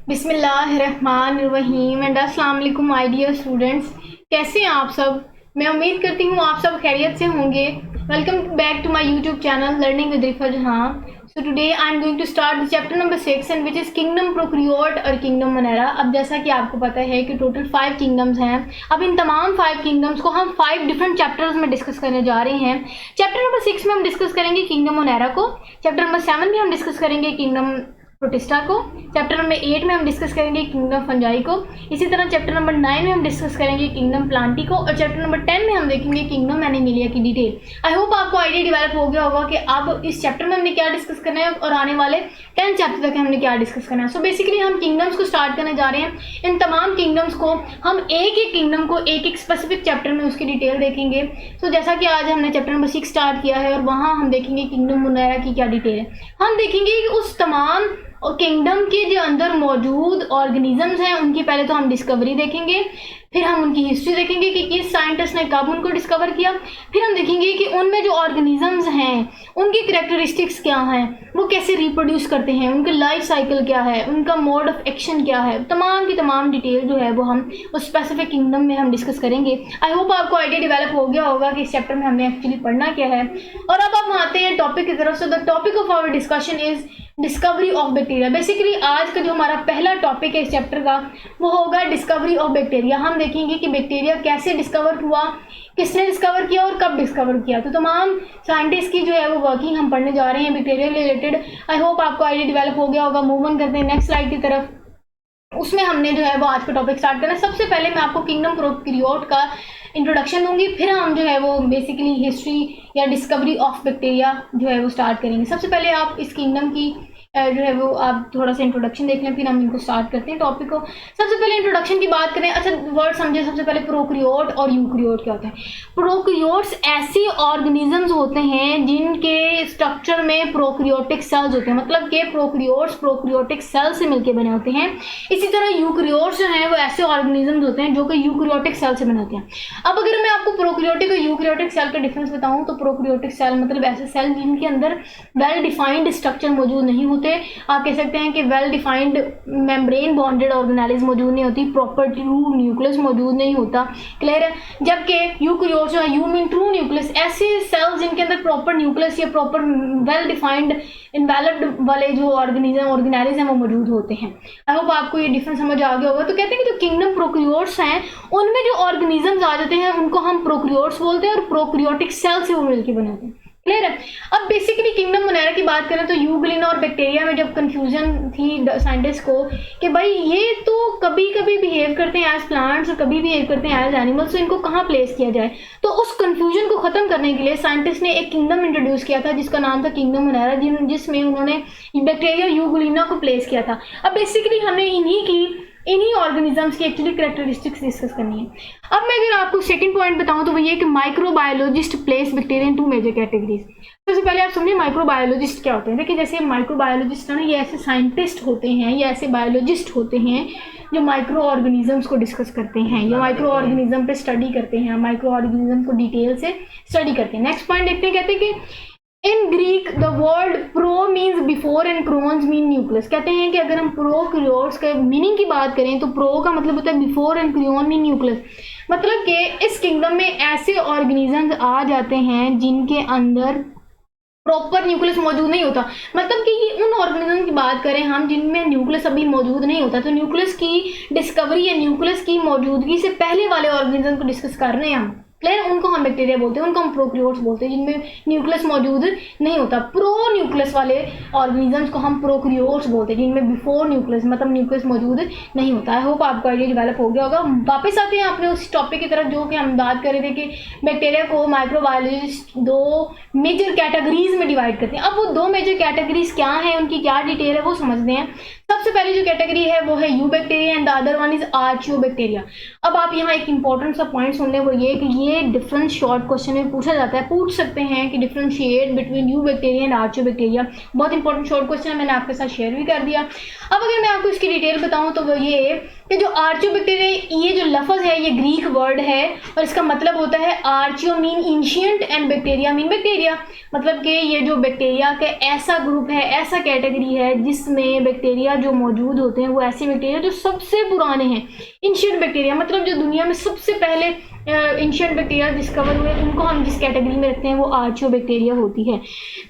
बिस्मिल्लाहिर्रहमानिर्रहीम एंड अस्सलाम वालेकुम माय डियर स्टूडेंट्स। कैसे हैं आप सब? मैं उम्मीद करती हूँ आप सब खैरियत से होंगे। Welcome back to my YouTube channel learning with Rifa Jahan. So today I am going to start the chapter number 6 and which is kingdom prokaryote और किंगडम मोनेरा। अब जैसा कि आपको पता है कि टोटल 5 किंगडम्स हैं। अब इन तमाम 5 किंगडम्स को हम 5 डिफरेंट चैप्टर्स में डिस्कस करने जा रहे हैं। चैप्टर नंबर 6 में हम डिस्कस करेंगे किंगडम मोनेरा को। चैप्टर नंबर 7 में हम डिस्कस करेंगे किंगडम प्रोटिस्टा को। चैप्टर नंबर 8 में हम डिस्कस करेंगे किंगडम फंजाई को। इसी तरह चैप्टर नंबर 9 में हम डिस्कस करेंगे किंगडम प्लांटी को और चैप्टर नंबर 10 में हम देखेंगे किंगडम एनिमिलिया की डिटेल। आई होप आपको आइडिया डेवलप हो गया होगा कि अब इस चैप्टर में हमने क्या डिस्कस करना है और आने वाले 10 चैप्टर तक हमने क्या डिस्कस करना है। सो बेसिकली हम किंगडम्स को स्टार्ट करने जा रहे हैं। इन तमाम किंगडम्स को हम एक एक किंगडम को एक एक स्पेसिफिक चैप्टर में उसकी डिटेल देखेंगे। सो जैसा कि आज हमने चैप्टर नंबर 6 स्टार्ट किया है और वहाँ हम देखेंगे किंगडम मोनेरा की क्या डिटेल है। हम देखेंगे कि उस तमाम और किंगडम के जो अंदर मौजूद ऑर्गेनिजम्स हैं उनकी पहले तो हम डिस्कवरी देखेंगे, फिर हम उनकी हिस्ट्री देखेंगे कि किस साइंटिस्ट ने कब उनको डिस्कवर किया, फिर हम देखेंगे कि उनमें जो ऑर्गेनिजम्स हैं उनकी कैरेक्टरिस्टिक्स क्या हैं, वो कैसे रिप्रोड्यूस करते हैं, उनका लाइफ साइकिल क्या है, उनका मोड ऑफ एक्शन क्या है। तमाम की तमाम डिटेल जो है वो हम उस स्पेसिफिक किंगडम में हम डिस्कस करेंगे। आई होप आपको आइडिया डेवलप हो गया होगा कि इस चैप्टर में हमने एक्चुअली पढ़ना क्या है। और अब हम आते हैं टॉपिक की तरफ। So the topic of our discussion is discovery of bacteria. Basically आज का जो हमारा पहला टॉपिक है इस चैप्टर का वो होगा डिस्कवरी ऑफ बैक्टीरिया। हम देखेंगे कि बैक्टीरिया कैसे डिस्कवर हुआ, किसने डिस्कवर किया और कब डिस्कवर किया। तो तमाम साइंटिस्ट की जो है वो वर्किंग हम पढ़ने जा रहे हैं बैक्टीरिया रिलेटेड। आई होप आपको आइडिया डेवलप हो गया होगा। मूव ऑन करते हैं नेक्स्ट स्लाइड की तरफ। उसमें हमने जो है वो आज का टॉपिक स्टार्ट करना है। सबसे पहले मैं आपको किंगडम प्रोक्रियोट का इंट्रोडक्शन दूंगी, फिर हम जो है वो बेसिकली हिस्ट्री या डिस्कवरी ऑफ बैक्टीरिया जो है वो स्टार्ट करेंगे। सबसे पहले आप इस किंगडम की जो है वो आप थोड़ा सा इंट्रोडक्शन देख लें, फिर हम इनको स्टार्ट करते हैं टॉपिक को। सबसे पहले इंट्रोडक्शन की बात करें। अच्छा वर्ड समझे। सबसे पहले प्रोक्रियोट और यूक्रियोट क्या होता है। प्रोक्रियोट्स ऐसे ऑर्गेनिजम्स होते हैं जिनके स्ट्रक्चर में प्रोक्रियोटिक सेल्स होते हैं, मतलब कि प्रोक्रियोट्स प्रोक्रियोटिक सेल से मिलकर बने होते हैं। इसी तरह यूक्रियोट्स जो हैं वो ऐसे ऑर्गेनिजम्स होते हैं जो कि यूक्रियोटिक सेल से बने होते हैं। अब अगर मैं आपको प्रोक्रियोटिक और यूक्रियोटिक सेल का डिफरेंस बताऊं तो प्रोक्रियोटिक सेल मतलब ऐसे सेल जिनके अंदर वेल डिफाइंड स्ट्रक्चर मौजूद नहीं होते। आप कह सकते हैं कि वेल डिफाइंड मेम्ब्रेन बॉन्डेड ऑर्गेनेलिज्म मौजूद नहीं होती, प्रॉपर ट्रू न्यूक्लियस मौजूद नहीं होता। क्लियर है। जबकि यूक्रियोट्स जो है यू मीन ट्रू न्यूक्लियस, ऐसे सेल्स जिनके अंदर प्रॉपर न्यूक्लियस या प्रॉपर वेल डिफाइंड इन्वेलप्ड वाले जो ऑर्गेनेलिज्म वो मौजूद होते हैं। आई होप आपको ये डिफरेंस समझ आ गया होगा। तो कहते हैं कि जो किंगडम प्रोक्रियोट्स हैं उनमें जो ऑर्गेनिजम्स आ जाते हैं उनको हम प्रोक्रियोट्स बोलते हैं और प्रोक्रियोटिक सेल से वो मिलकर बने होते हैं। क्लियर है। अब बेसिकली किंगडम मोनेरा की बात करें तो यूग्लिना और बैक्टीरिया में जब कंफ्यूजन थी साइंटिस्ट को कि भाई ये तो कभी कभी बिहेव करते हैं एज प्लांट्स और कभी बिहेव करते हैं एज एनिमल्स, तो इनको कहाँ प्लेस किया जाए। तो उस कंफ्यूजन को खत्म करने के लिए साइंटिस्ट ने एक किंगडम इंट्रोड्यूस किया था जिसका नाम था किंगडम मोनेरा, जिसमें उन्होंने बैक्टीरिया यूग्लिना को प्लेस किया था। अब बेसिकली हमें इन्हीं ऑर्गेनिजम्स की एक्चुअली कैरेक्टरिस्टिक्स डिस्कस करनी है। अब मैं अगर आपको सेकंड पॉइंट बताऊं तो वो ये कि microbiologist place bacteria in 2 major categories. सबसे पहले आप समझिए माइक्रोबायोलॉजिस्ट क्या होते हैं। देखिए जैसे माइक्रोबायोलॉजिस्ट है ना, ये ऐसे साइंटिस्ट होते हैं या ऐसे बायोलॉजिस्ट होते हैं जो माइक्रो ऑर्गेनिजम्स को डिस्कस करते हैं या माइक्रो ऑर्गेनिज्म पे स्टडी करते हैं, माइक्रो ऑर्गेनिज्म को डिटेल से स्टडी करते हैं। नेक्स्ट पॉइंट देखते हैं। कहते हैं कि in Greek the word pro means before and crons mean nucleus. कहते हैं कि अगर हम प्रोक्रियोट्स के मीनिंग की बात करें तो प्रो का मतलब होता है before and crayon mean nucleus. मतलब कि इस किंगडम में ऐसे ऑर्गेनिजम्स आ जाते हैं जिनके अंदर प्रॉपर न्यूक्लियस मौजूद नहीं होता। मतलब कि ये उन ऑर्गेनिज्म की बात करें हम जिनमें न्यूक्लियस अभी मौजूद नहीं होता, तो न्यूक्लियस की डिस्कवरी या न्यूक्लियस की मौजूदगी से पहले वाले ऑर्गेनिज्म को डिस्कस कर रहे हैं हम। क्लियर। उनको हम बैक्टीरिया बोलते हैं, उनको हम प्रोक्रियोट्स बोलते हैं जिनमें न्यूक्लियस मौजूद नहीं होता। प्रो न्यूक्लियस वाले ऑर्गेनिजम्स को हम प्रोक्रियोट्स बोलते हैं जिनमें बिफोर न्यूक्लियस मतलब न्यूक्लियस मौजूद नहीं होता। आई होप आपको आइडिया डेवलप हो गया होगा। वापस आते हैं अपने उस टॉपिक की तरफ जो कि हम बात कर रहे थे कि बैक्टीरिया को माइक्रोबायोलॉजिस्ट 2 मेजर कैटेगरीज में डिवाइड करते हैं। अब वो 2 मेजर कैटेगरीज क्या हैं, उनकी क्या डिटेल है वो समझते हैं। सबसे पहली जो कैटेगरी है वो है eubacteria and the other one is archaebacteria. अब आप यहाँ एक इंपॉर्टेंट सा पॉइंट सुन लें, वो ये कि ये डिफरेंट शॉर्ट क्वेश्चन में पूछा जाता है। पूछ सकते हैं कि differentiate between eubacteria and archaebacteria. बहुत इंपॉर्टेंट शॉर्ट क्वेश्चन है, मैंने आपके साथ शेयर भी कर दिया। अब अगर मैं आपको इसकी डिटेल बताऊँ तो वो ये कि जो आर्चियोबैक्टीरिया, ये जो लफ्ज़ है ये ग्रीक वर्ड है और इसका मतलब होता है archaeo mean ancient and bacteria mean bacteria. मतलब कि ये जो बैक्टीरिया का ऐसा ग्रुप है, ऐसा कैटेगरी है जिसमें बैक्टीरिया जो मौजूद होते हैं वो ऐसे बैक्टीरिया जो सबसे पुराने हैं। एंशिएंट बैक्टीरिया मतलब जो दुनिया में सबसे पहले एंशिएंट बैक्टीरिया डिस्कवर हुए, उनको हम जिस कैटेगरी में रखते हैं वो आर्चियोबैक्टीरिया होती है।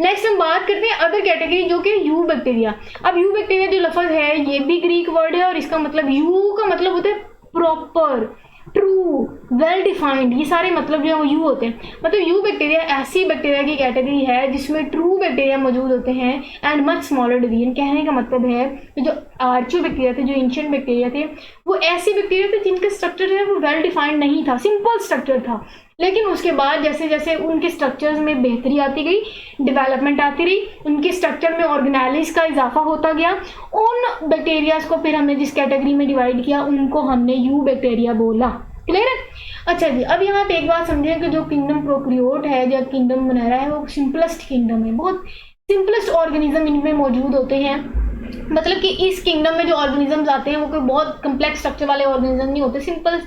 नेक्स्ट हम बात करते हैं अदर कैटेगरी जो कि यू बैक्टीरिया। अब यू बैक्टीरिया जो लफ्ज़ है ये भी ग्रीक वर्ड है और इसका मतलब यू का मतलब होता है प्रॉपर, ट्रू, वेल डिफाइंड, ये सारे मतलब जो है वो यू होते हैं। मतलब यू बैक्टीरिया ऐसी बैक्टीरिया की कैटेगरी है जिसमें ट्रू बैक्टीरिया मौजूद होते हैं एंड मच स्मॉलर डिवीजन। कहने का मतलब है कि जो आर्चियो बैक्टीरिया थे, जो एंशिएंट बैक्टीरिया थे, वो ऐसी बैक्टीरिया थे जिनका स्ट्रक्चर है वो वेल डिफाइंड नहीं था, सिंपल स्ट्रक्चर था। लेकिन उसके बाद जैसे जैसे उनके स्ट्रक्चर्स में बेहतरी आती गई, डेवलपमेंट आती रही, उनके स्ट्रक्चर में ऑर्गेनेलिज का इजाफा होता गया, उन बैक्टीरियाज को फिर हमने जिस कैटेगरी में डिवाइड किया उनको हमने यू बैक्टीरिया बोला। क्लियर है? अच्छा जी, अब यहाँ पे एक बात समझें कि जो किंगडम प्रोकैरियोट है या किंगडम मोनेरा है वो सिंपलेस्ट किंगडम है, बहुत सिंपलेस्ट ऑर्गेनिज्म इनमें मौजूद होते हैं। मतलब कि इस किंगडम में जो ऑर्गेनिजम्स आते हैं वो कोई बहुत कम्प्लेक्स स्ट्रक्चर वाले ऑर्गेनिज्म नहीं होते, सिंपल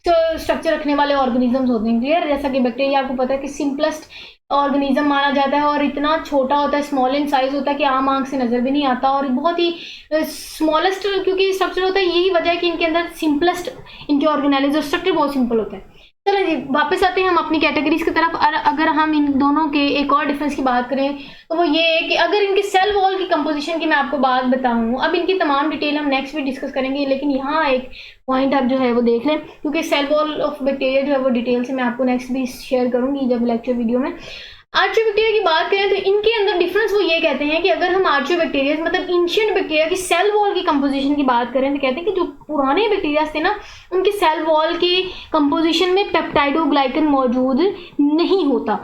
स्ट्रक्चर रखने वाले ऑर्गेनिजम्स होते हैं। क्लियर? जैसा कि बैक्टीरिया आपको पता है कि सिंपलेस्ट ऑर्गेनिज्म माना जाता है और इतना छोटा होता है, स्मॉल इन साइज होता है कि आम आंख से नजर भी नहीं आता और बहुत ही स्मॉलेस्ट क्योंकि स्ट्रक्चर होता है, यही वजह है कि इनके अंदर सिंपलेस्ट इनके ऑर्गेनाइज स्ट्रक्चर बहुत सिंपल होता है। चलो जी, वापस आते हैं हम अपनी कैटेगरीज की तरफ। और अगर हम इन दोनों के एक और डिफरेंस की बात करें तो वो ये है कि अगर इनके सेल वॉल की कंपोजिशन की मैं आपको बात बताऊं, अब इनकी तमाम डिटेल हम नेक्स्ट भी डिस्कस करेंगे, लेकिन यहाँ एक पॉइंट आप जो है वो देख लें क्योंकि सेल वॉल ऑफ बैक्टीरिया जो है वो डिटेल से मैं आपको नेक्स्ट भी शेयर करूंगी जब लेक्चर वीडियो में। आर्चियोबैक्टीरिया की बात करें तो इनके अंदर डिफरेंस वो ये कहते हैं कि अगर हम आर्चियोबैक्टीरिया मतलब एंशिएंट बैक्टीरिया की सेल वॉल की कंपोजिशन की बात करें तो कहते हैं कि जो पुराने बैक्टीरिया थे ना उनके सेल वॉल की कंपोजिशन में पेप्टाइडोग्लाइकन मौजूद नहीं होता।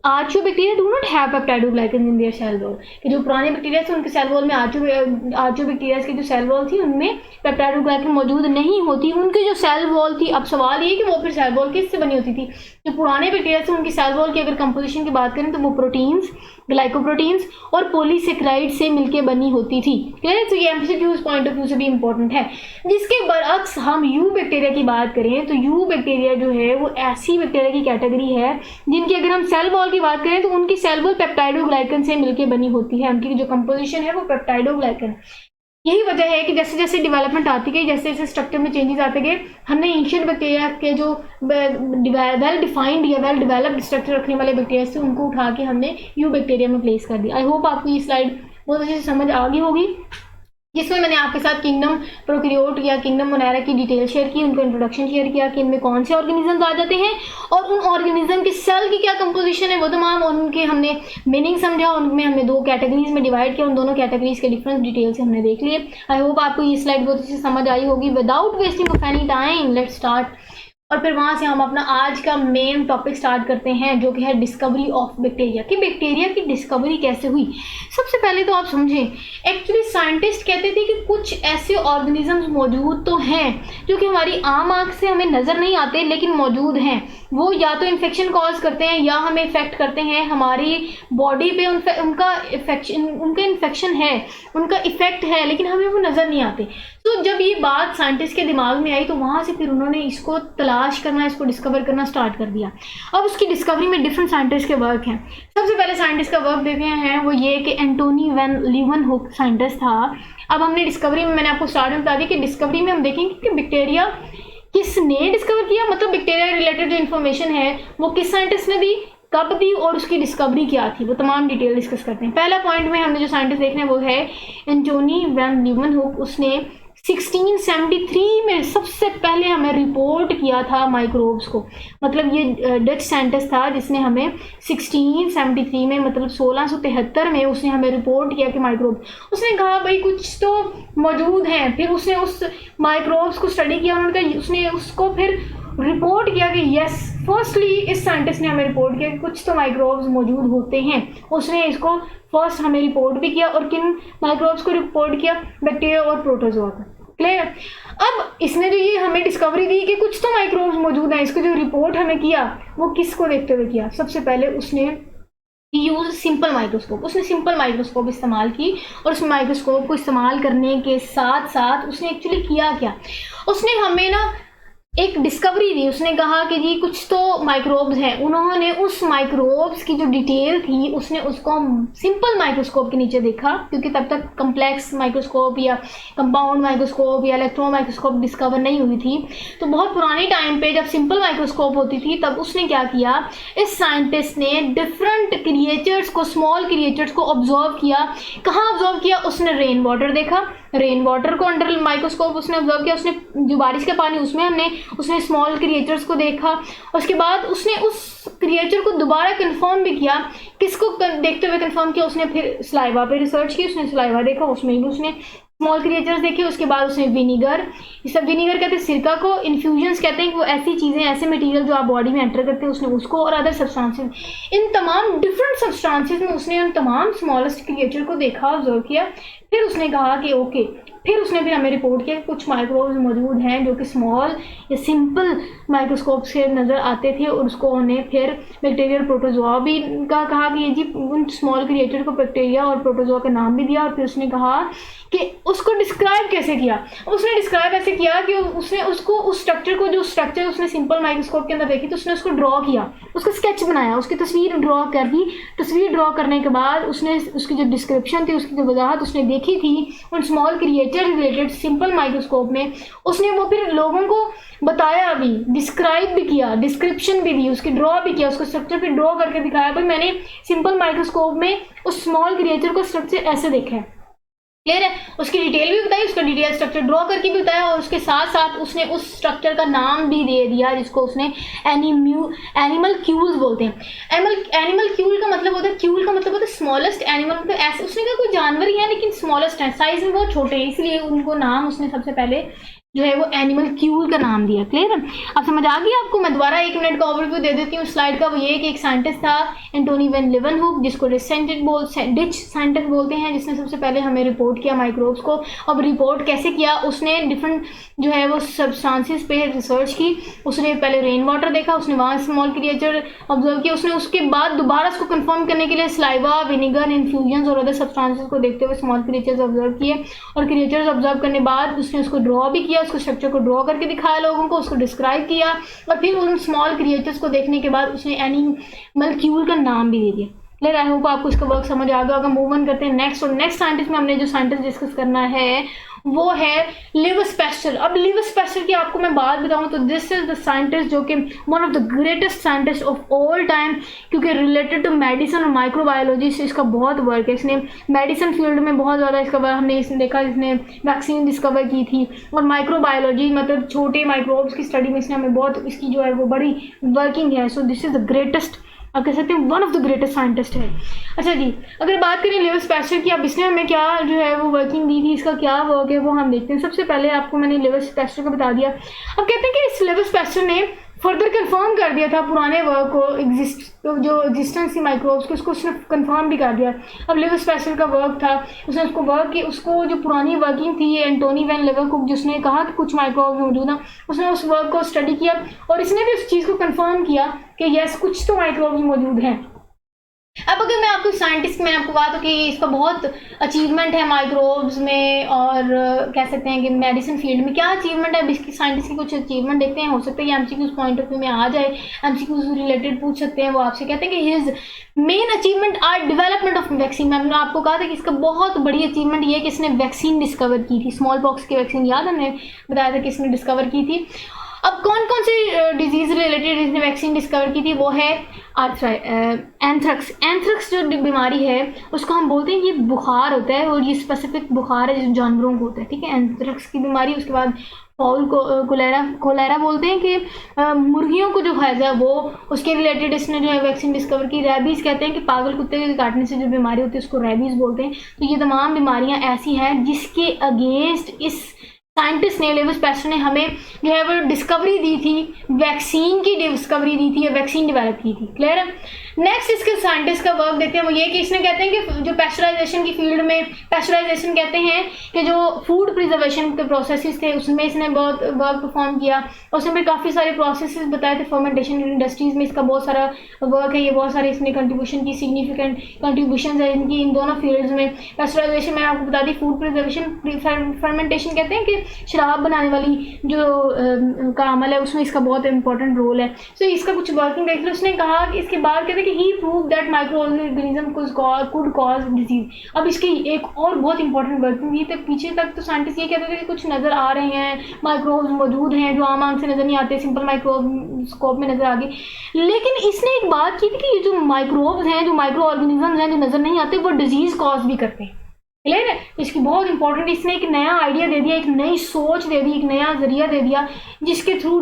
Archaebacteria do not have peptidoglycan in their cell wall, कि जो पुराने बैक्टीरिया थे उनके सेल वॉल में आर्चियोबैक्टीरिया की जो सेल वॉल थी उनमें पेप्टाइडोग्लाइकन मौजूद नहीं होती। उनकी जो सेल वॉल थी, अब सवाल ये कि वो फिर सेल वॉल किससे बनी होती थी? जो पुराने बैक्टीरिया थे उनकी सेल वॉल की अगर कंपोजिशन की बात करें तो वो प्रोटीन्स, ग्लाइकोप्रोटीन्स और पॉलीसेकेराइड से मिलकर बनी होती थी। क्लियर? तो ये एमसीक्यू पॉइंट ऑफ व्यू से भी इंपॉर्टेंट है। जिसके बरअक्स हम यू बैक्टीरिया की बात करें तो यू बैक्टीरिया जो है वो ऐसी बैक्टीरिया की कैटेगरी है जिनकी अगर हम सेल वॉल की बात करें तो उनकी सेल वॉल पेप्टाइडोग्लाइकन से मिलकर बनी होती है। उनकी जो कंपोजिशन है वो पेप्टाइडोग्लाइकन। यही वजह है कि जैसे जैसे डेवलपमेंट आती गई, जैसे जैसे स्ट्रक्चर में चेंजेस आते गए, हमने एंशिएंट बैक्टीरिया के जो वेल डिफाइंड या वेल डेवलप्ड स्ट्रक्चर रखने वाले बैक्टीरिया थे उनको उठा के हमने यू बैक्टीरिया में प्लेस कर दिया। आई होप आपको ये स्लाइड बहुत अच्छे से समझ आ गई होगी, जिसमें मैंने आपके साथ किंगडम प्रोकैरियोट या किंगडम मोनेरा की डिटेल शेयर की, उनका इंट्रोडक्शन शेयर किया कि इनमें कौन से ऑर्गेनिजम्स आ जाते हैं और उन ऑर्गेनिज्म के सेल की क्या कंपोजिशन है वो तमाम, उनके हमने मीनिंग समझा, उनमें हमने दो कैटेगरीज में डिवाइड किया, उन दोनों कैटेगरीज के डिफरेंस डिटेल से हमने देख लिए। आई होप आपको ये स्लाइड बहुत अच्छे से समझ आई होगी। Without wasting of any time let's start. और फिर वहाँ से हम अपना आज का मेन टॉपिक स्टार्ट करते हैं जो कि है डिस्कवरी ऑफ बैक्टीरिया, कि बैक्टीरिया की डिस्कवरी कैसे हुई। सबसे पहले तो आप समझें, एक्चुअली साइंटिस्ट कहते थे कि कुछ ऐसे ऑर्गेनिजम्स मौजूद तो हैं जो कि हमारी आम आंख से हमें नज़र नहीं आते लेकिन मौजूद हैं। वो या तो इन्फेक्शन कॉज करते हैं या हमें इफेक्ट करते हैं, हमारी बॉडी पे उनका इन्फेक्शन है, उनका इफेक्ट है, लेकिन हमें वो नज़र नहीं आते। तो जब ये बात साइंटिस्ट के दिमाग में आई तो वहाँ से फिर उन्होंने इसको तलाश करना, इसको डिस्कवर करना स्टार्ट कर दिया। अब उसकी डिस्कवरी में डिफरेंट साइंटिस्ट के वर्क हैं। सबसे पहले साइंटिस्ट का वर्क देखे हैं वो ये कि एंटोनी वैन लीeuwenhoek साइंटिस्ट था। अब हमने डिस्कवरी में, मैंने आपको स्टार्ट में बता दिया कि डिस्कवरी में हम देखेंगे कि बैक्टीरिया किसने डिस्कवर किया, मतलब बैक्टीरिया रिलेटेड जो इन्फॉर्मेशन है वो किस साइंटिस्ट ने दी, कब दी और उसकी डिस्कवरी क्या थी, वो तमाम डिटेल डिस्कस करते हैं। पहला पॉइंट में हमने जो साइंटिस्ट देखना है वो है एंटोनी वैन लीeuwenhoek। उसने 1673 में सबसे पहले हमें रिपोर्ट किया था माइक्रोब्स को, मतलब ये डच साइंटिस्ट था जिसने हमें 1673 में, मतलब 1673 में उसने हमें रिपोर्ट किया कि माइक्रोब, उसने कहा भाई कुछ तो मौजूद हैं। फिर उसने उस माइक्रोब्स को स्टडी किया, उसने उसको फिर रिपोर्ट किया कि यस, फर्स्टली इस साइंटिस्ट ने हमें रिपोर्ट किया कि कुछ तो माइक्रोब्स मौजूद होते हैं। उसने इसको फर्स्ट हमें रिपोर्ट भी किया, और किन माइक्रोब्स को रिपोर्ट किया, बैक्टीरिया और प्रोटोजोआ को। क्लियर? अब इसने जो ये हमें डिस्कवरी दी कि कुछ तो माइक्रोब्स मौजूद हैं, इसको जो रिपोर्ट हमें किया वो किसको देखते हुए किया? सबसे पहले उसने ही यूज सिंपल माइक्रोस्कोप। उसने सिंपल माइक्रोस्कोप इस्तेमाल की और उस माइक्रोस्कोप को इस्तेमाल करने के साथ साथ उसने एक्चुअली किया क्या, उसने हमें ना एक डिस्कवरी दी। उसने कहा कि जी कुछ तो माइक्रोब्स हैं, उन्होंने उस माइक्रोब्स की जो डिटेल थी उसने उसको सिंपल माइक्रोस्कोप के नीचे देखा, क्योंकि तब तक कम्प्लेक्स माइक्रोस्कोप या कंपाउंड माइक्रोस्कोप या इलेक्ट्रॉन माइक्रोस्कोप डिस्कवर नहीं हुई थी। तो बहुत पुराने टाइम पे जब सिंपल माइक्रोस्कोप होती थी तब उसने क्या किया, इस साइंटिस्ट ने डिफरेंट क्रिएचर्स को, स्मॉल क्रिएचर्स को ऑब्जर्व किया। कहाँ ऑब्जर्व किया, उसने रेन वाटर देखा, रेन वाटर को अंडर माइक्रोस्कोप उसने ऑब्जर्व किया, उसने जो बारिश का पानी उसमें उसने स्मॉल क्रिएचर्स को देखा। उसके बाद उसने उस क्रिएचर को दोबारा कंफर्म भी किया। किसको देखते हुए कंफर्म किया, उसने फिर सलाइवा पे रिसर्च की, उसने सलाइवा देखा, उसमें भी उसने स्मॉल क्रिएचर्स देखे। उसके बाद उसने विनीगर, ये सब विनीगर कहते हैं सिरका को, इन्फ्यूजन्स कहते हैं कि वो ऐसी चीज़ें, ऐसे मटेरियल जो आप बॉडी में एंटर करते हैं, उसने उसको, और अदर सब्सटेंसेस, इन तमाम डिफरेंट सब्सटेंसेस में उसने उन तमाम स्मॉलेस्ट क्रिएचर को देखा, ऑब्जर्व किया। फिर उसने कहा कि ओके, फिर उसने फिर हमें रिपोर्ट किया कुछ माइक्रोब्स मौजूद हैं जो कि स्मॉल या सिंपल माइक्रोस्कोप से नज़र आते थे, और उसको उन्हें फिर बैक्टीरियल प्रोटोजोआ भी का कहा कि ये जी उन स्मॉल क्रिएचर को बैक्टीरिया और प्रोटोजोआ का नाम भी दिया। और फिर उसने कहा कि उसको डिस्क्राइब कैसे किया, उसने डिस्क्राइब ऐसे किया कि उसने उसको उस स्ट्रक्चर को, जो स्ट्रक्चर उसने सिंपल माइक्रोस्कोप के अंदर देखी तो उसने उसको ड्रॉ किया, उसका स्केच बनाया, उसकी तस्वीर ड्रॉ कर दी। तस्वीर ड्रॉ करने के बाद उसने उसकी जो डिस्क्रिप्शन थी, उसकी जो वजाहत उसने देखी थी उन small creature related simple microscope में, उसने वो फिर लोगों को बताया भी, डिस्क्राइब भी किया, डिस्क्रिप्शन भी दी, उसकी ड्रॉ भी किया, उसको स्ट्रक्चर फिर ड्रॉ करके दिखाया, भाई मैंने सिंपल माइक्रोस्कोप में उस स्मॉल क्रिएचर को स्ट्रक्चर ऐसे देखा है। क्लियर है, उसकी डिटेल भी बताई, उसका डिटेल स्ट्रक्चर ड्रॉ करके भी बताया, और उसके साथ साथ उसने उस स्ट्रक्चर का नाम भी दे दिया जिसको उसने एनिमल क्यूल्स बोलते हैं। एनिमल क्यूल का मतलब होता है, क्यूल का मतलब होता है स्मॉलेस्ट एनिमल, मतलब ऐसे उसने कहा कोई जानवर ही है लेकिन स्मॉलेस्ट है, साइज में बहुत छोटे हैं, इसलिए उनको नाम उसने सबसे पहले जो है वो एनिमल क्यूल का नाम दिया। क्लियर है, अब समझ आ गया आपको। मैं दोबारा 1 मिनट का ओवरव्यू दे देती हूँ स्लाइड का। वो ये कि एक साइंटिस्ट था एंटोनी वैन लीeuwenhoek, जिसको डिच साइंटिस्ट बोलते हैं, जिसने सबसे पहले हमें रिपोर्ट किया माइक्रोब्स को। अब रिपोर्ट कैसे किया, उसने डिफरेंट जो है वो सब्सटेंसेस पे रिसर्च की। उसने पहले रेन वाटर देखा, उसने वहाँ स्मॉल क्रिएचर ऑब्जर्व किया, उसने उसके बाद दोबारा उसको कंफर्म करने के लिए सलाइवा, विनीगर, इन्फ्यूजन्स और अदर सब्सटेंसेस को देखते हुए स्मॉल क्रिएचर्स ऑब्जर्व किए, और क्रिएचर्स ऑब्जर्व करने बाद उसने उसको ड्रॉ भी किया, उसको स्ट्रक्चर को ड्रॉ करके दिखाया लोगों को, उसको डिस्क्राइब किया, और फिर उन स्मॉल क्रिएचर्स को देखने के बाद उसने एनिमल क्यूल का नाम भी दे दिया। क्लियर, आई होप आपको इसका वर्क समझ आ गया होगा। मूव ऑन करते हैं नेक्स्ट, और नेक्स्ट साइंटिस्ट में हमने जो साइंटिस्ट डिस्कस करना है वो है लिविस पैस्चर। अब लिविस पैस्चर की आपको मैं बात बताऊं तो दिस इज द साइंटिस्ट जो कि one of the greatest scientist of all time, क्योंकि रिलेटेड टू मेडिसिन और माइक्रोबायोलॉजी से इसका बहुत वर्क है। इसने मेडिसिन फील्ड में बहुत ज़्यादा इसका वर्क हमने इसने देखा, इसने वैक्सीन डिस्कवर की थी, और माइक्रोबायोलॉजी मतलब छोटे माइक्रोब्स की स्टडी में इसने हमें बहुत, इसकी जो है वो बड़ी वर्किंग है। सो दिस इज द ग्रेटेस्ट, आप कह सकते हैं one of the greatest scientist है। अच्छा जी, अगर बात करें लिविस पैस्चर की, अब इसने हमें क्या जो है वो वर्किंग दी थी, इसका क्या वर्क है वो हम देखते हैं। सबसे पहले आपको मैंने लिविस पैस्चर को बता दिया। अब कहते हैं कि इस लिविस पैस्चर ने फर्दर कंफर्म कर दिया था पुराने वर्क को, जो एग्जिस्टेंस थी माइक्रोब्स की, उसको उसने कंफर्म भी कर दिया। अब लिविस पैस्चर का वर्क था, उसने उसको वर्क की, उसको जो पुरानी वर्किंग थी, ये एंटोनी वैन लीeuwenhoek जिसने कहा कि कुछ माइक्रोब्स मौजूद हैं, उसने उस वर्क को स्टडी किया और इसने भी उस चीज़ को कंफर्म किया कि यस कुछ तो माइक्रोब्स मौजूद हैं। अब अगर मैं आपको साइंटिस्ट, मैंने आपको कहा तो कि इसका बहुत अचीवमेंट है माइक्रोब्स में, और कह सकते हैं कि मेडिसिन फील्ड में क्या अचीवमेंट है। अब इसकी साइंटिस्ट की कुछ अचीवमेंट देखते हैं, हो सकता है ये एमसीक्यूज पॉइंट ऑफ व्यू में आ जाए, एमसीक्यूज रिलेटेड पूछ सकते हैं। वो आपसे कहते हैं कि his main achievement are development of vaccine. मैंने आपको कहा था कि इसका बहुत बड़ी अचीवमेंट ये है कि इसने वैक्सीन डिस्कवर की थी, स्मॉल पॉक्स की वैक्सीन, याद हमने बताया था कि इसने डिस्कवर की थी। अब कौन कौन सी डिजीज़ रिलेटेड इसने वैक्सीन डिस्कवर की थी, वो है एंथ्रैक्स। एंथ्रैक्स जो बीमारी है उसको हम बोलते हैं ये बुखार होता है, और ये स्पेसिफिक बुखार है जो जानवरों को होता है, ठीक है, एंथ्रैक्स की बीमारी। उसके बाद फाउल कोलेरा बोलते हैं कि मुर्गियों को जो है वो, उसके रिलेटेड इसने जो है वैक्सीन डिस्कवर की। रैबीज़ कहते हैं कि पागल कुत्ते के काटने से जो बीमारी होती है उसको रैबीज़ बोलते हैं। तो ये तमाम बीमारियां ऐसी हैं जिसके अगेंस्ट इस साइंटिस्ट ने लेविस पैस्टर ने हमें जो है वो डिस्कवरी दी थी, वैक्सीन की डिस्कवरी दी थी या वैक्सीन डेवलप की थी। क्लियर है। नेक्स्ट इसके साइंटिस्ट का वर्क देखते हैं, वो ये कि इसने कहते हैं कि जो पैस्चराइजेशन की फील्ड में, पैस्चराइजेशन कहते हैं कि जो फूड प्रिजर्वेशन के प्रोसेसेस थे उसमें इसने बहुत वर्क परफॉर्म किया। उसने फिर काफ़ी सारे प्रोसेसेस बताए थे, फर्मेंटेशन इंडस्ट्रीज़ में इसका बहुत सारा वर्क है, ये बहुत सारे इसने कंट्रीब्यूशन की, सिग्निफिकेंट कंट्रीब्यूशन है इनकी इन दोनों फील्ड्स में। पैस्चराइजेशन मैंने आपको बता दी, फूड प्रिजर्वेशन, फर्मेंटेशन कहते हैं कि शराब बनाने वाली जो का अमल है उसमें इसका बहुत इंपॉर्टेंट रोल है। सो इसका कुछ वर्किंग देख लो। उसने कहा कि इसके बाद कहते हैं कि he prove that microorganism could cause disease. अब इसकी एक और बहुत इंपॉर्टेंट वर्किंग थी, तो पीछे तक तो साइंटिस्ट ये कहते थे कि कुछ नज़र आ रहे हैं, माइक्रोब्स मौजूद हैं जो आम आंख से नज़र नहीं आते, सिंपल माइक्रोस्कोप में नज़र आ गए। लेकिन इसने एक बात की थी कि ये जो माइक्रोब्स हैं, जो माइक्रो ऑर्गेनिज्म हैं जो नज़र नहीं आते, वो डिजीज़ कॉज भी करते हैं। क्लियर है। इसकी बहुत इंपॉर्टेंट, इसने एक नया आइडिया दे दिया, एक नई सोच दे दी, एक नया जरिया दे दिया, जिसके थ्रू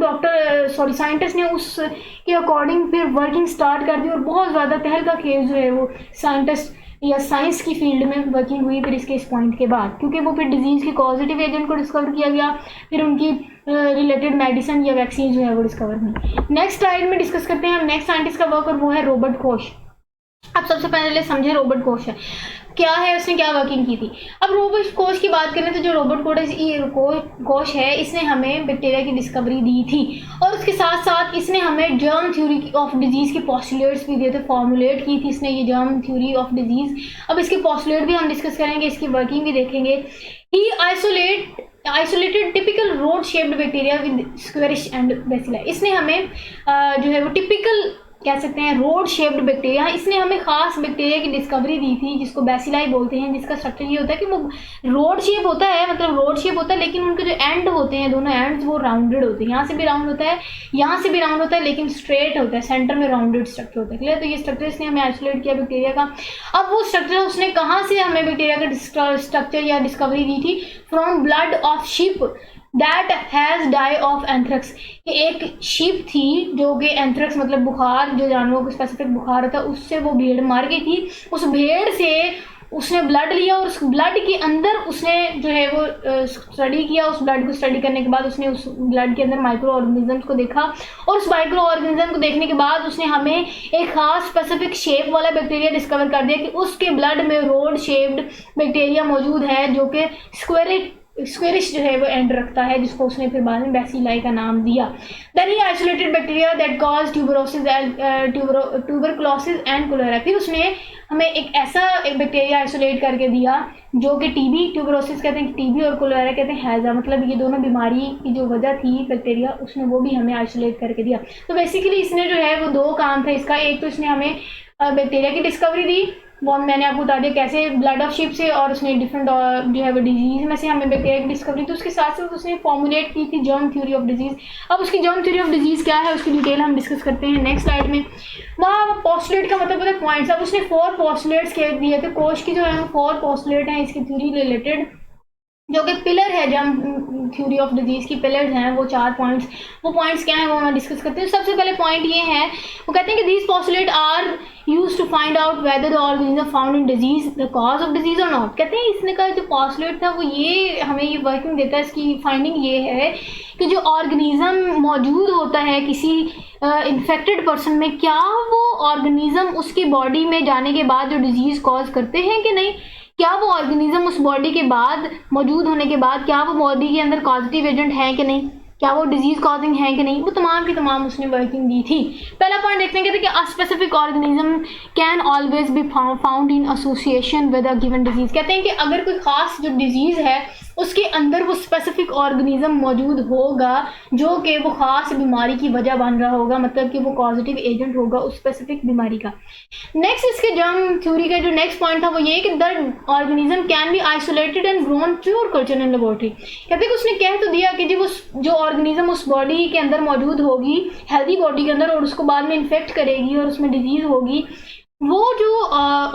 साइंटिस्ट ने उसके अकॉर्डिंग फिर वर्किंग स्टार्ट कर दी और बहुत ज़्यादा तहलका खेल जो है वो साइंटिस्ट या साइंस की फील्ड में वर्किंग हुई फिर इसके इस पॉइंट के बाद, क्योंकि वो फिर डिजीज़ के पॉजिटिव एजेंट को डिस्कवर किया गया, फिर उनकी रिलेटेड मेडिसिन या वैक्सीन जो है वो डिस्कवर हुई। नेक्स्ट स्लाइड में डिस्कस करते हैं हम नेक्स्ट साइंटिस्ट का वर्क, और वो है रॉबर्ट कोच। अब सबसे पहले समझे रॉबर्ट कोच है क्या है, उसने क्या वर्किंग की थी। अब रॉबर्ट कोच की बात करें तो जो रॉबर्ट कोच है इसने हमें बैक्टीरिया की डिस्कवरी दी थी, और उसके साथ साथ इसने हमें जर्म थ्योरी ऑफ डिजीज़ के पोस्टुलेट्स भी दिए थे, फॉर्मुलेट की थी इसने ये जर्म थ्योरी ऑफ डिजीज़। अब इसके पोस्टुलेट भी हम डिस्कस करेंगे, इसकी वर्किंग भी देखेंगे। He isolated typical rod shaped bacteria with squarish and bacilli. इसने हमें जो है वो टिपिकल कह सकते हैं रोड शेप्ड बैक्टीरिया, इसने हमें खास बैक्टीरिया की डिस्कवरी दी थी जिसको बेसिलाई बोलते हैं, जिसका स्ट्रक्चर ये होता है कि वो रोड शेप होता है, मतलब रोड शेप होता है, लेकिन उनके जो एंड होते हैं, दोनों एंड्स वो राउंडेड होते हैं, यहाँ से भी राउंड होता है, यहाँ से भी राउंड होता है, लेकिन स्ट्रेट होता है, सेंटर में राउंडेड स्ट्रक्चर होता है। क्लियर। तो ये स्ट्रक्चर इसने हमें आइसोलेट किया बैक्टीरिया का। अब वो स्ट्रक्चर उसने कहाँ से हमें बैक्टीरिया का स्ट्रक्चर या डिस्कवरी दी थी, from blood of ship that has die of anthrax. एक शीप थी जो कि एंथ्रक्स मतलब बुखार, जो जानवरों को स्पेसिफिक बुखार होता है, उससे वो भेड़ मार गई थी। उस भेड़ से उसने ब्लड लिया और उस ब्लड के अंदर उसने जो है वो स्टडी किया। उस ब्लड को स्टडी करने के बाद उसने उस ब्लड के अंदर माइक्रो ऑर्गेनिजम्स को देखा, और उस माइक्रो ऑर्गेनिज्म को देखने के बाद उसने हमें एक खास स्पेसिफिक शेप वाला बैक्टीरिया डिस्कवर कर दिया कि उसके ब्लड में रोड शेप्ड बैक्टीरिया मौजूद है जो कि स्क्वेरिश जो है वो एंड रखता है, जिसको उसने फिर बाद में बेसिलाई का नाम दिया। Then he isolated bacteria that cause tuberculosis and cholera. फिर उसने हमें एक बैक्टीरिया आइसोलेट करके दिया जो कि टीबी, ट्यूबरोसिस कहते हैं टीबी, और कोलेरा कहते हैं हैजा, मतलब ये दोनों बीमारी की जो वजह थी बैक्टीरिया, उसने वो भी हमें आइसोलेट करके दिया। तो बेसिकली इसने जो है वो दो काम था इसका, एक तो इसने हमें बैक्टीरिया की डिस्कवरी दी, वो मैंने आपको बता दिया कैसे ब्लड ऑफ शिप से, और उसने डिफरेंट जो है वो डिजीज़ में से हमें बैक्टीरिया की डिस्कवरी। तो उसके साथ साथ उसने फॉर्मुलेट की थी जर्म थ्योरी ऑफ डिजीज़। अब उसकी जर्म थ्योरी ऑफ डिजीज़ क्या है उसकी डिटेल हम डिस्कस करते हैं नेक्स्ट स्लाइड में। वहाँ पोस्टुलेट का मतलब होता है पॉइंट्स। अब उसने 4 पोस्टुलेट्स के दिए थे, कोश की जो है 4 पोस्टुलेट हैं इसकी थ्योरी रिलेटेड, जो कि पिलर है जर्म थ्योरी ऑफ डिजीज़ की पिलर्स हैं वो 4 पॉइंट्स। वो पॉइंट्स क्या हैं वो मैं डिस्कस करते हैं। सबसे पहले पॉइंट ये है, वो कहते हैं कि these postulate are use to find out whether the organism found in disease the cause of disease और नॉट। कहते हैं इसने का जो पोस्टुलेट था वो ये हमें ये वर्किंग देता है, इसकी फाइंडिंग ये है कि जो ऑर्गेनिज्म मौजूद होता है किसी इन्फेक्टेड पर्सन में, क्या वो ऑर्गेनिज्म उसकी बॉडी में जाने के बाद जो डिजीज़ कॉज करते हैं कि नहीं, क्या वो ऑर्गेनिज्म उस बॉडी के बाद मौजूद होने के बाद क्या वो बॉडी के अंदर कॉजेटिव एजेंट है कि नहीं, क्या वो डिजीज कॉजिंग है कि नहीं, वो तमाम की तमाम उसने वर्किंग दी थी। पहला पॉइंट देखते हैं कि a specific organism can always be found in association with a given disease. कहते हैं कि अगर कोई खास जो डिजीज है उसके अंदर वो स्पेसिफिक ऑर्गेनिज्म मौजूद होगा जो कि वो खास बीमारी की वजह बन रहा होगा, मतलब कि वो पॉजिटिव एजेंट होगा उस स्पेसिफिक बीमारी का। नेक्स्ट इसके जर्म थ्योरी का जो नेक्स्ट पॉइंट था वो ये कि the organism can be isolated and grown pure culture in laboratory. कहते हैं कि उसने कह तो दिया कि जो ऑर्गेनिज्म उस बॉडी के अंदर मौजूद होगी, हेल्दी बॉडी के अंदर, और उसको बाद में इन्फेक्ट करेगी और उसमें डिजीज होगी, वो जो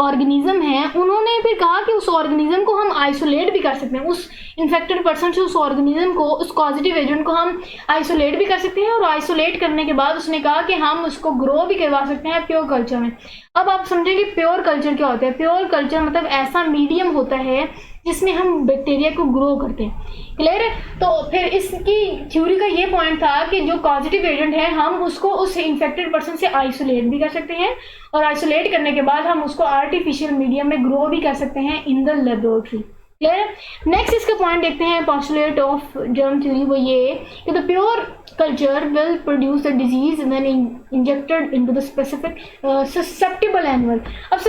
ऑर्गेनिज्म है उन्होंने फिर कहा कि उस ऑर्गेनिज्म को हम आइसोलेट भी कर सकते हैं, उस इन्फेक्टेड पर्सन से उस ऑर्गेनिज्म को, उस पॉजिटिव एजेंट को हम आइसोलेट भी कर सकते हैं, और आइसोलेट करने के बाद उसने कहा कि हम उसको ग्रो भी करवा सकते हैं प्योर कल्चर में। अब आप समझेंगे प्योर कल्चर क्या होता है। प्योर कल्चर मतलब ऐसा मीडियम होता है जिसमें हम बैक्टीरिया को ग्रो करते हैं। क्लियर है? तो फिर इसकी थ्योरी का ये पॉइंट था कि जो पॉजिटिव एजेंट है हम उसको उस इन्फेक्टेड पर्सन से आइसोलेट भी कर सकते हैं, और आइसोलेट करने के बाद हम उसको आर्टिफिशियल मीडियम में ग्रो भी कर सकते हैं इन द लेबोरेटरी। क्लियर है? नेक्स्ट इसका पॉइंट देखते हैं पोस्टुलेट ऑफ जर्म थ्योरी, वो ये कि the pure culture will produce the disease when injected into the specific susceptible animal। अब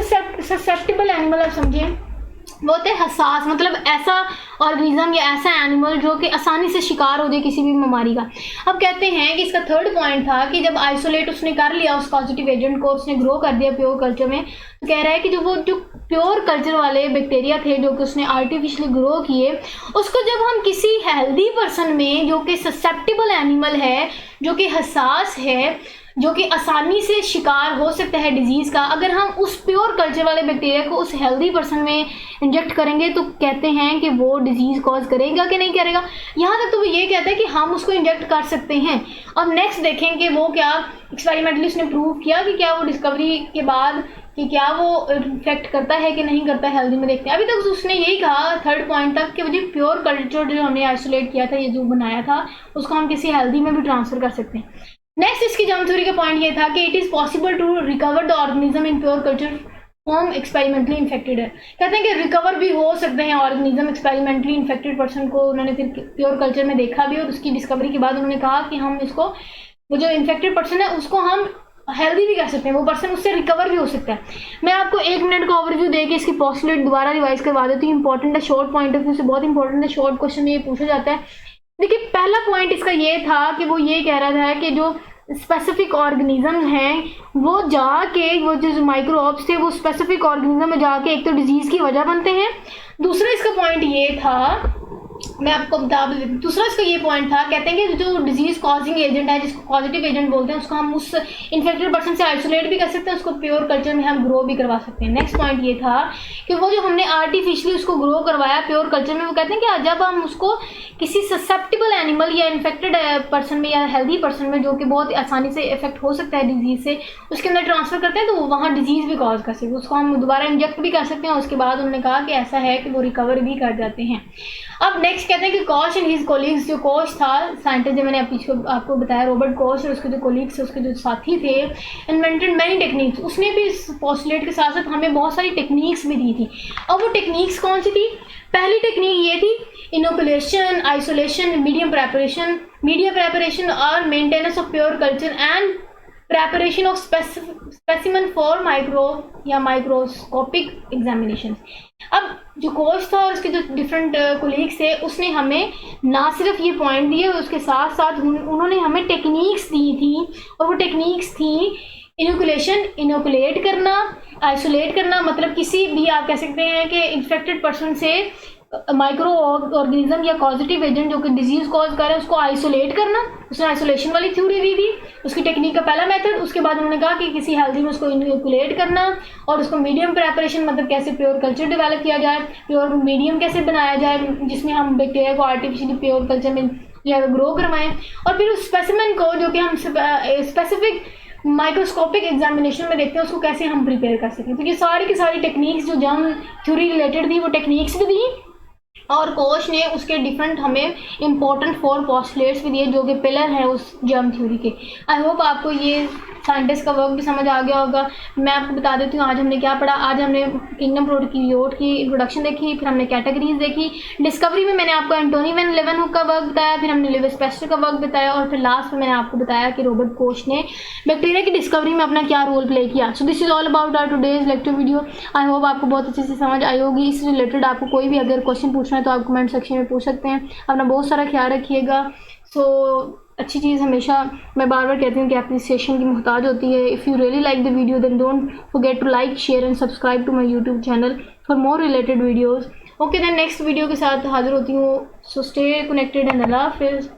susceptible animal आप समझें वो होते हैं हसास, मतलब ऐसा ऑर्गेनिज्म या ऐसा एनिमल जो कि आसानी से शिकार हो जाए किसी भी बीमारी का। अब कहते हैं कि इसका थर्ड पॉइंट था कि जब आइसोलेट उसने कर लिया उस पॉजिटिव एजेंट को, उसने ग्रो कर दिया प्योर कल्चर में, तो कह रहा है कि जो प्योर कल्चर वाले बैक्टीरिया थे जो कि उसने आर्टिफिशियली ग्रो किए, उसको जब हम किसी हेल्दी पर्सन में जो कि ससेप्टिबल एनिमल है, जो कि हसास है, जो कि आसानी से शिकार हो सकता है डिजीज़ का, अगर हम उस प्योर कल्चर वाले बैक्टीरिया को उस हेल्दी पर्सन में इंजेक्ट करेंगे तो कहते हैं कि वो डिजीज़ कॉज करेगा कि नहीं करेगा। यहाँ तक तो वो ये कहता है कि हम उसको इंजेक्ट कर सकते हैं। अब नेक्स्ट देखेंगे वो क्या एक्सपेरिमेंटली उसने प्रूव किया कि क्या वो डिस्कवरी के बाद कि क्या वो इफेक्ट करता है कि नहीं करता है हेल्दी में। देखते हैं। अभी तक उसने यही कहा थर्ड पॉइंट तक कि जो प्योर कल्चर जो हमने आइसोलेट किया था, ये जो बनाया था, उसको हम किसी हेल्दी में भी ट्रांसफ़र कर सकते हैं। नेक्स्ट इसकी जर्म थ्योरी का पॉइंट ये था कि it is possible to recover the organism in pure culture form experimentally infected है। कहते हैं कि रिकवर भी हो सकते हैं ऑर्गेनिज्म एक्सपेरिमेंटली इन्फेक्टेड पर्सन को। उन्होंने फिर प्योर कल्चर में देखा भी, और उसकी डिस्कवरी के बाद उन्होंने कहा कि हम इसको, वो जो इन्फेक्टेड पर्सन है उसको हम हेल्दी भी कर सकते हैं, वो पर्सन उससे रिकवर भी हो सकता है। मैं आपको 1 मिनट का ओवरव्यू देके इसकी पोस्टुलेट दोबारा रिवाइज करवा देती हूँ। इंपॉर्टेंट है, शॉर्ट पॉइंट ऑफ व्यू से बहुत इंपॉर्टेंट है, शॉर्ट क्वेश्चन में ये पूछा जाता है। देखिए पहला पॉइंट इसका ये था कि वो ये कह रहा था कि जो स्पेसिफिक ऑर्गेनिज्म हैं वो जाके, वो जो माइक्रोब्स थे वो स्पेसिफिक ऑर्गेनिज्म में जाके एक तो डिजीज़ की वजह बनते हैं। दूसरा इसका पॉइंट ये था, मैं आपको बता दूँ, दूसरा इसका ये पॉइंट था, कहते हैं कि जो डिजीज़ कॉजिंग एजेंट है जिसको पॉजिटिव एजेंट बोलते हैं, उसको हम उस इन्फेक्टेड पर्सन से आइसोलेट भी कर सकते हैं, उसको प्योर कल्चर में हम ग्रो भी करवा सकते हैं। नेक्स्ट पॉइंट ये था कि वो जो हमने आर्टिफिशियली उसको ग्रो करवाया प्योर कल्चर में, वो कहते हैं कि जब हम उसको किसी ससेप्टिबल एनिमल या इन्फेक्टेड पर्सन में या हेल्दी पर्सन में जो कि बहुत आसानी से इफेक्ट हो सकता है डिजीज़ से, उसके अंदर ट्रांसफ़र करते हैं तो वहाँ डिजीज़ भी कॉज कर सकते हैं, उसको हम दोबारा इंजेक्ट भी कर सकते हैं। उसके बाद उन्होंने कहा कि ऐसा है कि वो रिकवर भी कर जाते हैं। अब नेक्स्ट कहते हैं कि कॉश एंड हिज कोलीग्स, जो कॉश था साइंटिस्ट जो मैंने आपको बताया, रॉबर्ट कॉश, और उसके जो कोलीग्स, उसके जो साथी थे, इन्वेंटेड मैनी टेक्निक्स, उसने भी इस पोस्टुलेट के साथ साथ हमें बहुत सारी टेक्निक्स भी दी थी। अब वो टेक्निक्स कौन सी थी? पहली टेक्निक ये थी इनोकुलेशन, आइसोलेशन, मीडिया प्रेपरेशन और maintenance of pure culture and preparation of specimen for micro या माइक्रोस्कोपिक एग्जामिनेशन। अब जो कोच था और उसके जो डिफरेंट कोलीग्स थे, उसने हमें ना सिर्फ ये पॉइंट दिए, उसके साथ साथ उन्होंने हमें टेक्निक्स दी थी, और वो टेक्निक्स थी इनोकुलेशन, इनोकुलेट करना, आइसोलेट करना, मतलब किसी भी आप कह सकते हैं कि इन्फेक्टेड पर्सन से माइक्रो ऑर्गेनिज्म या पॉजिटिव एजेंट जो कि डिजीज़ कॉज कर रहे हैं उसको आइसोलेट करना। उसने आइसोलेशन वाली थ्योरी दी थी, उसकी टेक्निक का पहला मेथड। उसके बाद उन्होंने कहा कि किसी हेल्दी में उसको इनोकुलेट करना, और उसको मीडियम प्रेपरेशन, मतलब कैसे प्योर कल्चर डेवलप किया जाए, प्योर मीडियम कैसे बनाया जाए जिसमें हम बैक्टीरिया को आर्टिफिशियली प्योर कल्चर में जो ग्रो करवाएं, और फिर उस स्पेसिमेन को जो कि हम स्पेसिफिक माइक्रोस्कोपिक एग्जामिनेशन में देखते हैं उसको कैसे हम प्रिपेयर कर सकें। तो ये सारी की सारी टेक्निक्स जो जर्म थ्योरी रिलेटेड थी वो टेक्निक्स भी दी, और कोच ने उसके डिफरेंट हमें इंपॉर्टेंट 4 पोस्टुलेट्स भी दिए जो कि पिलर है उस जर्म थ्योरी के। आई होप आपको ये साइंटिस्ट का वर्क भी समझ आ गया होगा। मैं आपको बता देती हूँ आज हमने क्या पढ़ा। आज हमने किंगडम प्रोकैरियोट की इंट्रोडक्शन देखी, फिर हमने कैटेगरीज देखी, डिस्कवरी में मैंने आपको एंटोनी वैन लेeuwenhoek का वर्क बताया, फिर हमने लेविस पैस्टर का वर्क बताया, और फिर लास्ट में मैंने आपको बताया कि रॉबर्ट कोच ने बैक्टीरिया की डिस्कवरी में अपना क्या रोल प्ले किया। So this is all about our today's lecture video. I hope आपको बहुत अच्छे से समझ आई होगी। इससे रिलेटेड आपको कोई भी अगर क्वेश्चन पूछना है तो आप कमेंट सेक्शन में पूछ सकते हैं। अपना बहुत सारा ख्याल रखिएगा। अच्छी चीज़ हमेशा मैं बार बार कहती हूँ कि एप्रिसिएशन की मोहताज होती है। If you really like the video then don't forget to like, share and subscribe to my YouTube channel for more related videos. Okay then next video के साथ हाजिर होती हूँ। सो स्टे कनेक्टेड एंड अल्लाह हाफिज़।